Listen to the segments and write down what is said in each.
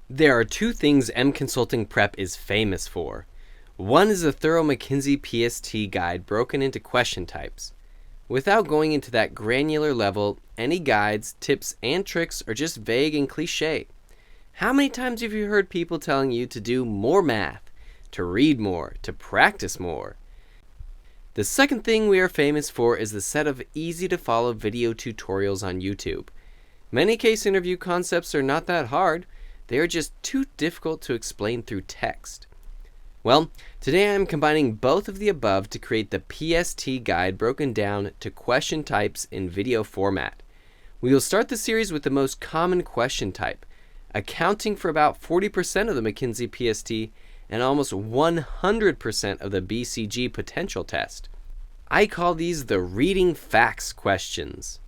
There are two things M Consulting Prep is famous for. One is a thorough McKinsey PST guide broken into question types. Without going into that granular level, any guides, tips, and tricks are just vague and cliche. How many times have you heard people telling you to do more math, to read more, to practice more? The second thing we are famous for is the set of easy-to-follow video tutorials on YouTube. Many case interview concepts are not that hard. They are just too difficult to explain through text. Well, today I am combining both of the above to create the PST guide broken down to question types in video format. We will start the series with the most common question type, accounting for about 40% of the McKinsey PST and almost 100% of the BCG potential test. I call these the reading facts questions.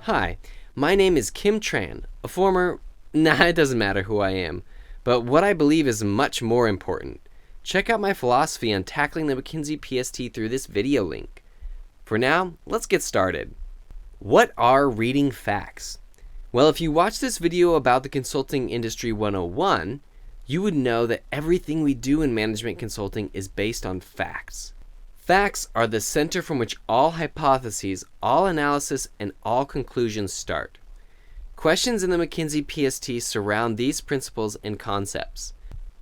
Hi, my name is Kim Tran, a former, it doesn't matter who I am, but what I believe is much more important. Check out my philosophy on tackling the McKinsey PST through this video link. For now, let's get started. What are reading facts? Well, if you watch this video about the Consulting Industry 101, you would know that everything we do in management consulting is based on facts. Facts are the center from which all hypotheses, all analysis, and all conclusions start. Questions in the McKinsey PST surround these principles and concepts.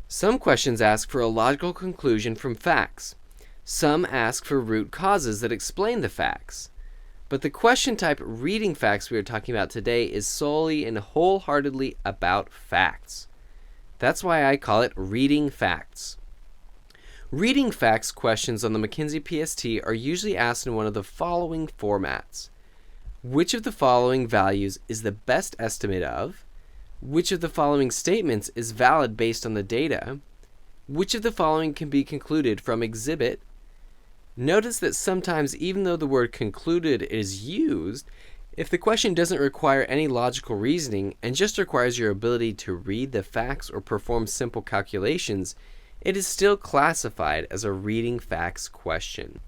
Some questions ask for a logical conclusion from facts. Some ask for root causes that explain the facts. But the question type reading facts we are talking about today is solely and wholeheartedly about facts. That's why I call it reading facts. Reading facts questions on the McKinsey PST are usually asked in one of the following formats. Which of the following values is the best estimate of? Which of the following statements is valid based on the data? Which of the following can be concluded from exhibit? Notice that sometimes, even though the word concluded is used, if the question doesn't require any logical reasoning and just requires your ability to read the facts or perform simple calculations, it is still classified as a reading facts question.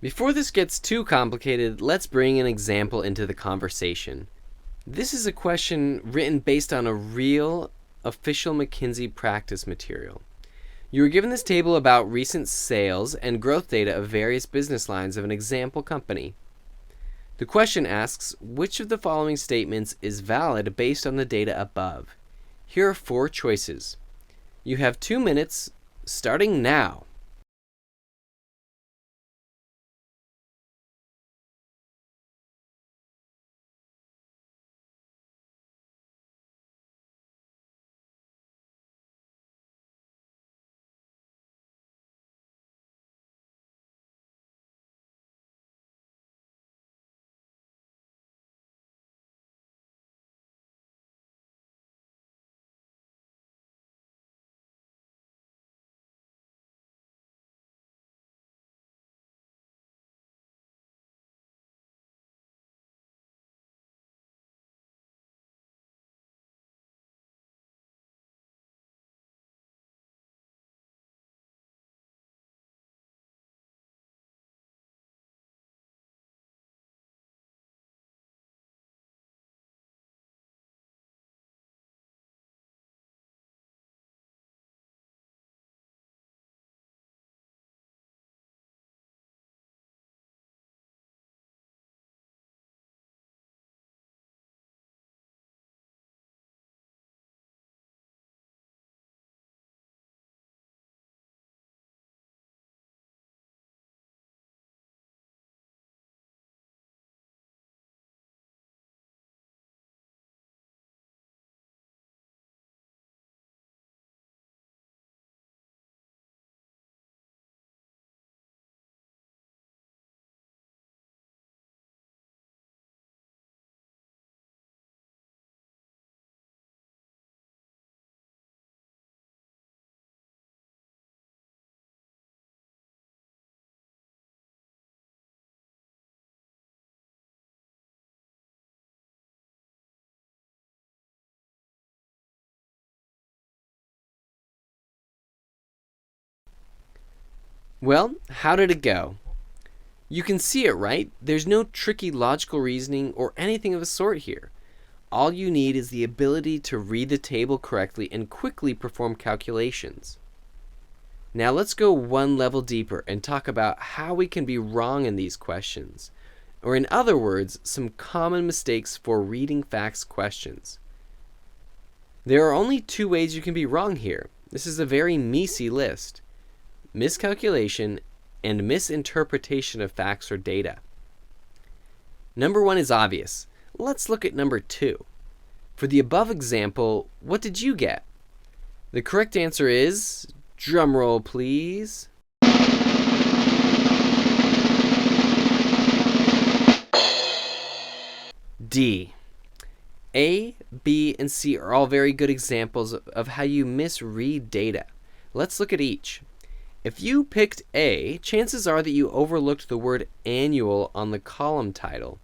Before this gets too complicated, let's bring an example into the conversation. This is a question written based on a real, official McKinsey practice material. You are given this table about recent sales and growth data of various business lines of an example company. The question asks, which of the following statements is valid based on the data above? Here are 4 choices. You have 2 minutes, starting now. Well, how did it go? You can see it, right? There's no tricky logical reasoning or anything of the sort here. All you need is the ability to read the table correctly and quickly perform calculations. Now let's go one level deeper and talk about how we can be wrong in these questions. Or in other words, some common mistakes for reading facts questions. There are only two ways you can be wrong here. This is a very meaty list: miscalculation and misinterpretation of facts or data. Number one is obvious. Let's look at number two. For the above example, what did you get? The correct answer is, drumroll please, D. A, B, and C are all very good examples of how you misread data. Let's look at each. If you picked A, chances are that you overlooked the word annual on the column title.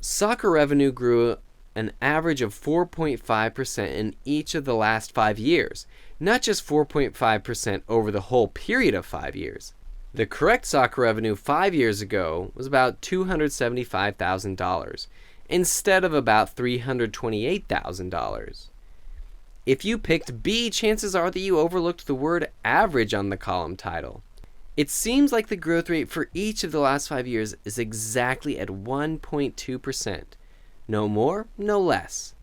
Soccer revenue grew an average of 4.5% in each of the last 5 years, not just 4.5% over the whole period of 5 years. The correct soccer revenue 5 years ago was about $275,000 instead of about $328,000. If you picked B, chances are that you overlooked the word average on the column title. It seems like the growth rate for each of the last 5 years is exactly at 1.2%. No more, no less.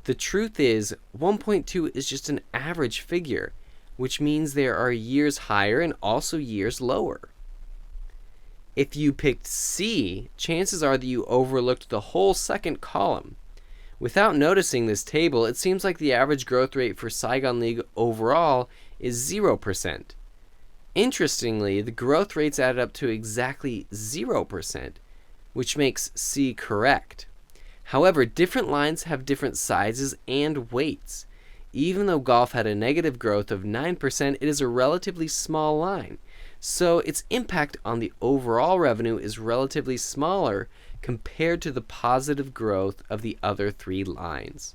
The truth is, 1.2 is just an average figure, which means there are years higher and also years lower. If you picked C, chances are that you overlooked the whole second column. Without noticing this table, it seems like the average growth rate for Saigon League overall is 0%. Interestingly, the growth rates added up to exactly 0%, which makes C correct. However, different lines have different sizes and weights. Even though golf had a negative growth of 9%, it is a relatively small line, so its impact on the overall revenue is relatively smaller compared to the positive growth of the other three lines.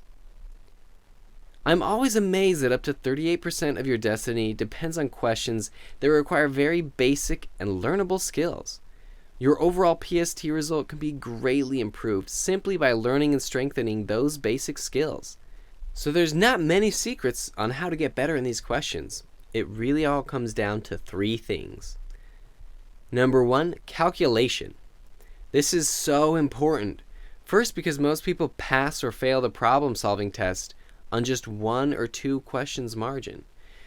I'm always amazed that up to 38% of your destiny depends on questions that require very basic and learnable skills. Your overall PST result can be greatly improved simply by learning and strengthening those basic skills. So there's not many secrets on how to get better in these questions. It really all comes down to three things. Number one, calculation. This is so important. First, because most people pass or fail the problem-solving test on just 1 or 2 questions margin.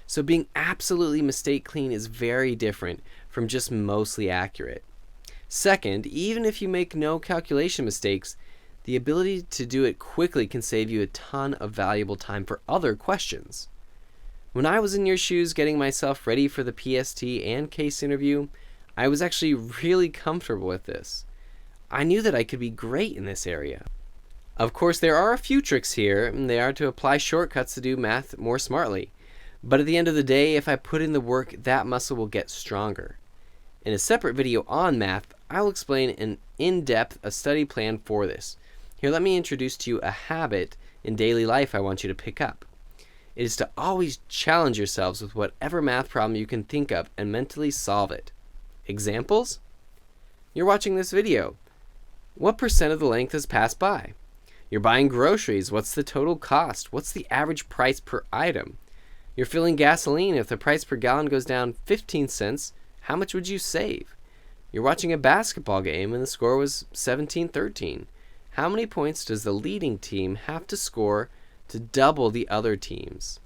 So being absolutely mistake clean is very different from just mostly accurate. Second, even if you make no calculation mistakes, the ability to do it quickly can save you a ton of valuable time for other questions. When I was in your shoes getting myself ready for the PST and case interview, I was actually really comfortable with this. I knew that I could be great in this area. Of course, there are a few tricks here, and they are to apply shortcuts to do math more smartly. But at the end of the day, if I put in the work, that muscle will get stronger. In a separate video on math, I'll explain an in-depth study plan for this. Here, let me introduce to you a habit in daily life I want you to pick up. It is to always challenge yourselves with whatever math problem you can think of and mentally solve it. Examples? You're watching this video. What percent of the length has passed by? You're buying groceries. What's the total cost? What's the average price per item? You're filling gasoline. If the price per gallon goes down 15 cents, how much would you save? You're watching a basketball game and the score was 17-13. How many points does the leading team have to score to double the other teams?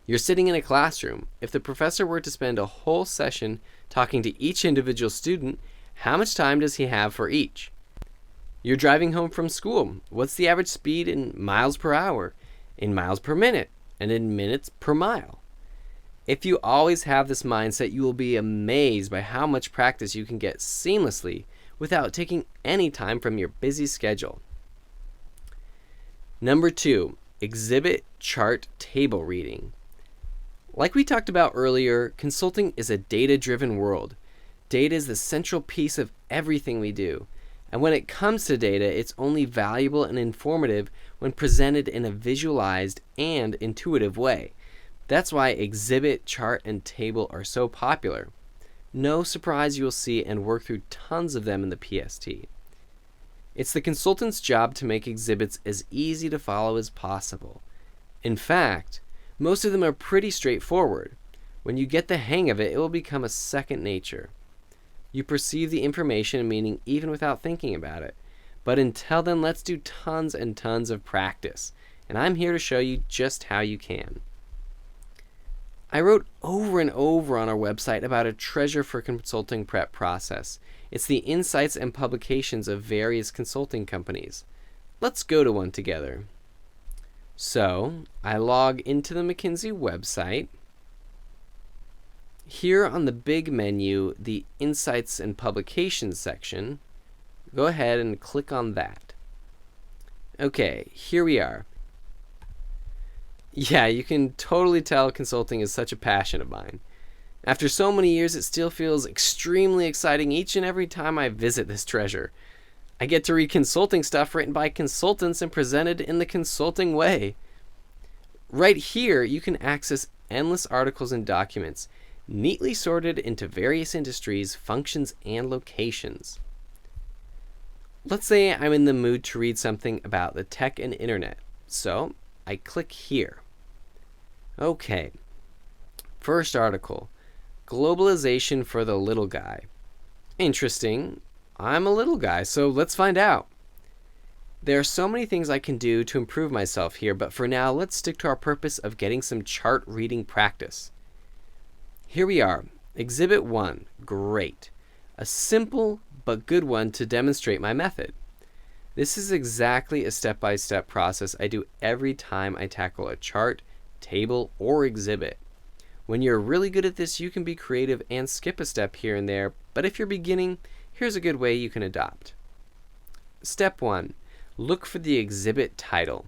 You're sitting in a classroom. If the professor were to spend a whole session talking to each individual student, how much time does he have for each? You're driving home from school. What's the average speed in miles per hour, in miles per minute, and in minutes per mile? If you always have this mindset, you will be amazed by how much practice you can get seamlessly without taking any time from your busy schedule. Number 2, exhibit chart table reading. Like we talked about earlier, consulting is a data-driven world. Data is the central piece of everything we do. And when it comes to data, it's only valuable and informative when presented in a visualized and intuitive way. That's why exhibit, chart, and table are so popular. No surprise, you will see and work through tons of them in the PST. It's the consultant's job to make exhibits as easy to follow as possible. In fact, most of them are pretty straightforward. When you get the hang of it, it will become a second nature. You perceive the information and meaning even without thinking about it. But until then, let's do tons and tons of practice. And I'm here to show you just how you can. I wrote over and over on our website about a treasure for consulting prep process. It's the insights and publications of various consulting companies. Let's go to one together. So, I log into the McKinsey website. Here on the big menu, the Insights and Publications section, go ahead and click on that. Okay, here we are. Yeah, you can totally tell consulting is such a passion of mine. After so many years, it still feels extremely exciting each and every time I visit this treasure. I get to read consulting stuff written by consultants and presented in the consulting way. Right here, you can access endless articles and documents, neatly sorted into various industries, functions, and locations. Let's say I'm in the mood to read something about the tech and internet, so I click here. Okay, first article, Globalization for the Little Guy. Interesting. I'm a little guy, so let's find out. There are so many things I can do to improve myself here, but for now, let's stick to our purpose of getting some chart reading practice. Here we are, Exhibit 1. Great. A simple but good one to demonstrate my method. This is exactly a step-by-step process I do every time I tackle a chart, table, or exhibit. When you're really good at this, you can be creative and skip a step here and there, but if you're beginning, here's a good way you can adopt. Step 1. Look for the exhibit title.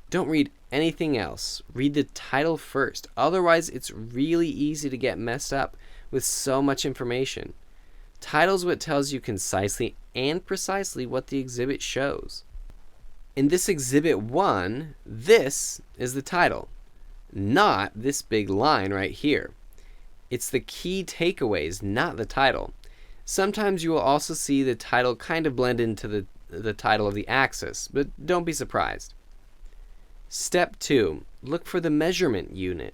Don't read anything else. Read the title first. Otherwise, it's really easy to get messed up with so much information. Title's what tells you concisely and precisely what the exhibit shows. In this Exhibit 1, this is the title, not this big line right here. It's the key takeaways, not the title. Sometimes you will also see the title kind of blend into the title of the axis, but don't be surprised. Step 2. Look for the measurement unit.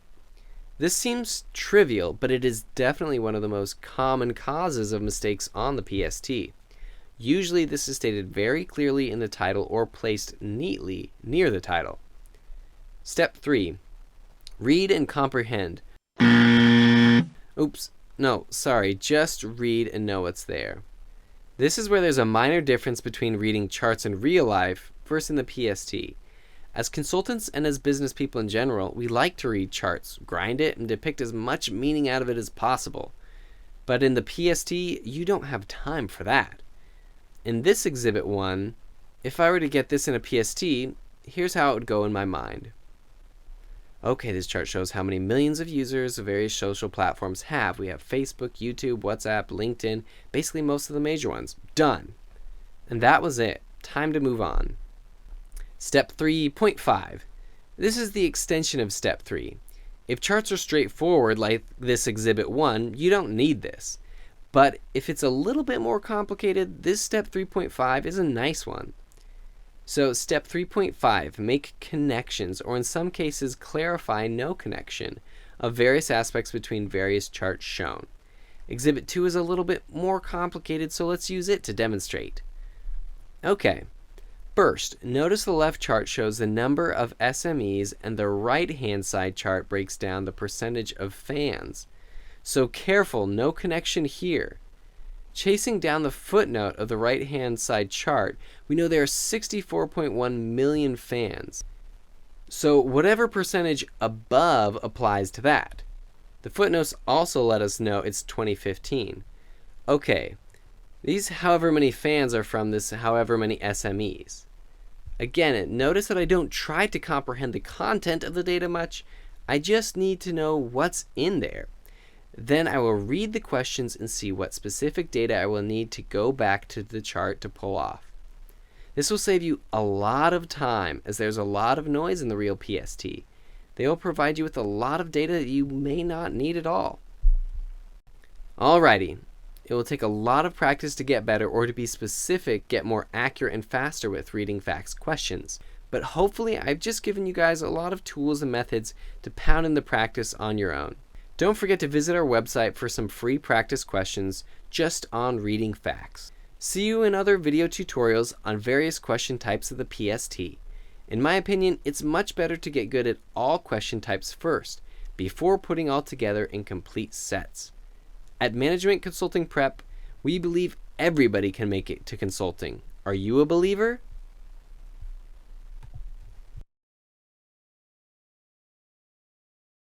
This seems trivial, but it is definitely one of the most common causes of mistakes on the PST. Usually this is stated very clearly in the title or placed neatly near the title. Step 3. Read and comprehend. Oops, no, sorry, just read and know what's there. This is where there's a minor difference between reading charts in real life versus in the PST. As consultants and as business people in general, we like to read charts, grind it, and depict as much meaning out of it as possible. But in the PST, you don't have time for that. In this Exhibit 1, if I were to get this in a PST, here's how it would go in my mind. Okay, this chart shows how many millions of users of various social platforms have. We have Facebook, YouTube, WhatsApp, LinkedIn, basically most of the major ones. Done. And that was it. Time to move on. Step 3.5. This is the extension of Step 3. If charts are straightforward like this Exhibit 1, you don't need this. But if it's a little bit more complicated, this Step 3.5 is a nice one. So Step 3.5, make connections, or in some cases clarify no connection, of various aspects between various charts shown. Exhibit 2 is a little bit more complicated, so let's use it to demonstrate. Okay. First, notice the left chart shows the number of SMEs and the right-hand side chart breaks down the percentage of fans. So careful, no connection here. Chasing down the footnote of the right-hand side chart, we know there are 64.1 million fans. So whatever percentage above applies to that. The footnotes also let us know it's 2015. Okay, these however many fans are from this however many SMEs. Again, notice that I don't try to comprehend the content of the data much. I just need to know what's in there. Then I will read the questions and see what specific data I will need to go back to the chart to pull off. This will save you a lot of time as there's a lot of noise in the real PST. They will provide you with a lot of data that you may not need at all. Alrighty. It will take a lot of practice to get better, or to be specific, get more accurate and faster with reading facts questions. But hopefully I've just given you guys a lot of tools and methods to pound in the practice on your own. Don't forget to visit our website for some free practice questions just on reading facts. See you in other video tutorials on various question types of the PST. In my opinion, it's much better to get good at all question types first, before putting all together in complete sets. At Management Consulting Prep, we believe everybody can make it to consulting. Are you a believer?